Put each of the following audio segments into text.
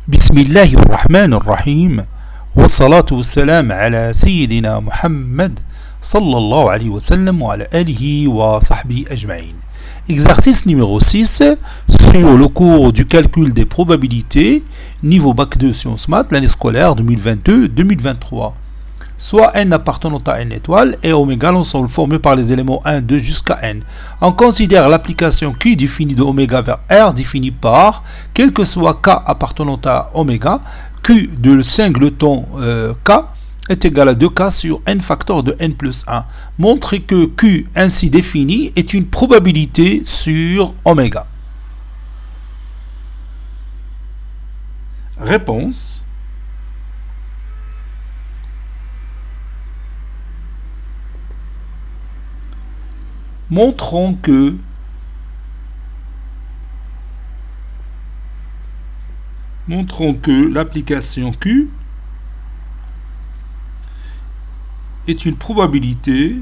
بسم الله الرحمن الرحيم والصلاة والسلام على سيدنا محمد صلى الله عليه وسلم وعلى آله وصحبه أجمعين. Exercice numéro 6 sur le cours du calcul des probabilités, niveau Bac 2 Sciences Maths, l'année scolaire 2022-2023. Soit n appartenant à n étoile et oméga l'ensemble formé par les éléments 1, 2 jusqu'à n. On considère l'application Q définie de oméga vers R définie par, quel que soit K appartenant à oméga, Q de singleton K est égal à 2K sur n facteur de n plus 1. Montrer que Q ainsi défini est une probabilité sur oméga. Réponse. Montrons que l'application Q est une probabilité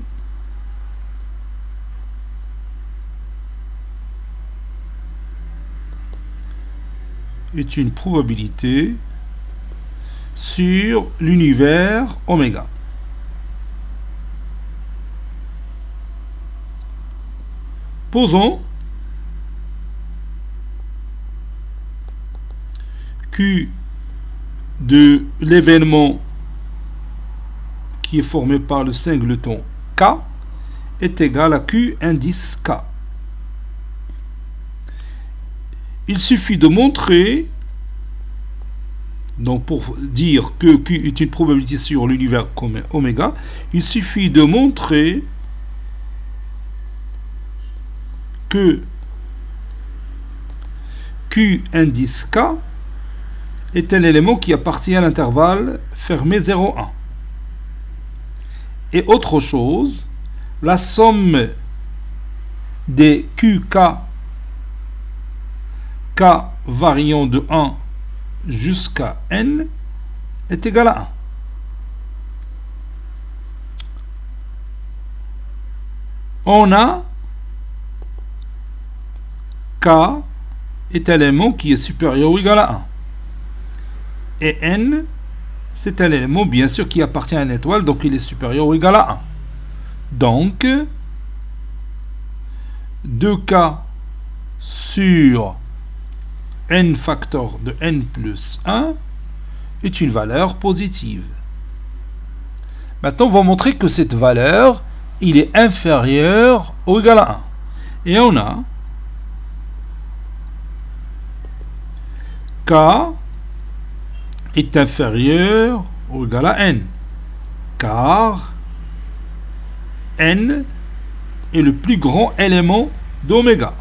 sur l'univers oméga. Posons Q de l'événement qui est formé par le singleton K est égal à Q indice K. Il suffit de montrer, donc pour dire que Q est une probabilité sur l'univers oméga, il suffit de montrer que Q indice K est un élément qui appartient à l'intervalle fermé 0,1. Et autre chose, la somme des QK, K variant de 1 jusqu'à N, est égale à 1. On a K est un élément qui est supérieur ou égal à 1. Et N, c'est un élément, bien sûr, qui appartient à une étoile, donc il est supérieur ou égal à 1. Donc, 2K sur N facteur de N plus 1 est une valeur positive. Maintenant, on va montrer que cette valeur, il est inférieur ou égal à 1. Et on a K est inférieur ou égal à N, car N est le plus grand élément d'oméga.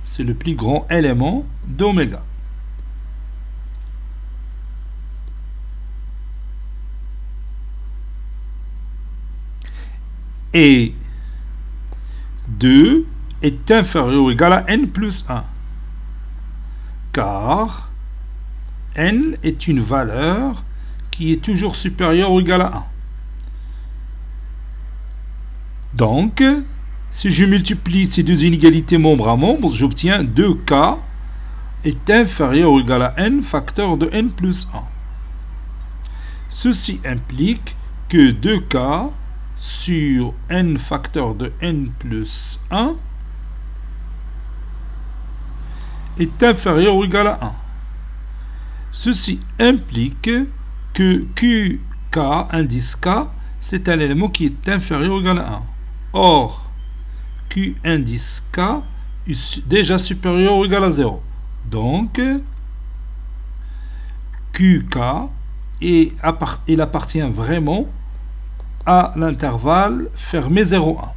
C'est le plus grand élément d'oméga. Et 2 est inférieur ou égal à N plus 1. Car N est une valeur qui est toujours supérieure ou égale à 1. Donc, si je multiplie ces deux inégalités membre à membre, j'obtiens 2K est inférieur ou égal à N facteur de N plus 1. Ceci implique que 2K sur N facteur de N plus 1 est inférieur ou égal à 1. Ceci implique que QK, indice K, c'est un élément qui est inférieur ou égal à 1. Or, Q indice K est déjà supérieur ou égal à 0. Donc, QK, il appartient vraiment à l'intervalle fermé 0,1.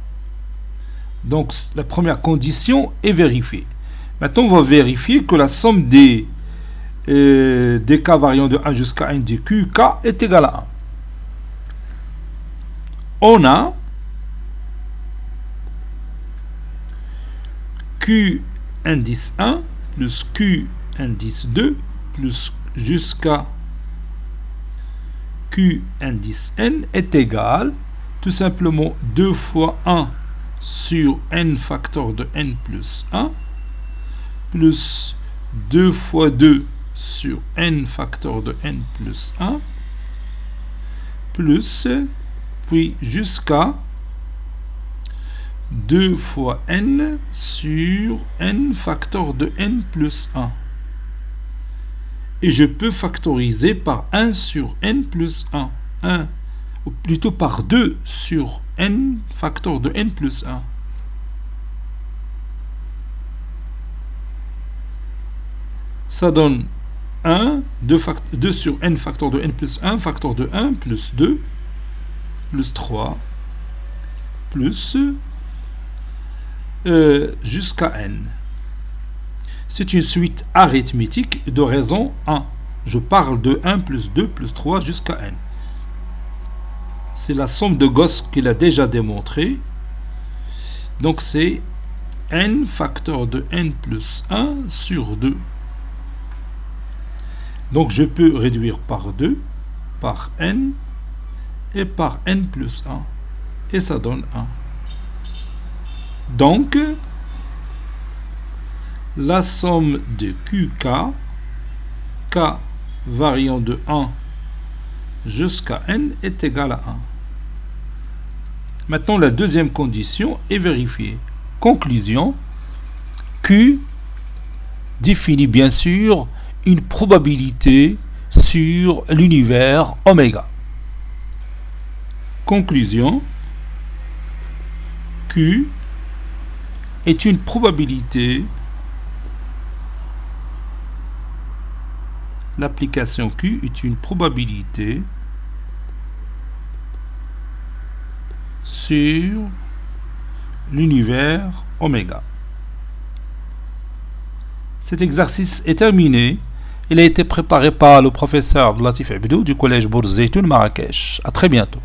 Donc, la première condition est vérifiée. Maintenant, on va vérifier que la somme des k variant de 1 jusqu'à n de QK est égale à 1. On a Q indice 1 plus Q indice 2 plus jusqu'à Q indice n est égal tout simplement 2 fois 1 sur n facteur de n plus 1 plus 2 fois 2 sur n facteur de n plus 1 plus, puis jusqu'à 2 fois n sur n facteur de n plus 1. Et je peux factoriser par 1 sur n plus 1. 1, ou plutôt par 2 sur n facteur de n plus 1. Ça donne 1, 2 sur n facteur de n plus 1, facteur de 1, plus 2, plus 3, plus jusqu'à n. C'est une suite arithmétique de raison 1. Je parle de 1 plus 2 plus 3 jusqu'à n. C'est la somme de Gauss qu'il a déjà démontré. Donc c'est n facteur de n plus 1 sur 2. Donc je peux réduire par 2, par n, et par n plus 1. Et ça donne 1. Donc, la somme de QK, K variant de 1 jusqu'à n est égale à 1. Maintenant, la deuxième condition est vérifiée. Conclusion, Q définit bien sûr une probabilité sur l'univers oméga. Conclusion, Q est une probabilité, l'application Q est une probabilité sur l'univers oméga. Cet exercice est terminé. Il a été préparé par le professeur Abdelatif Abdou du collège Bourz Zeytoun Marrakech. À très bientôt.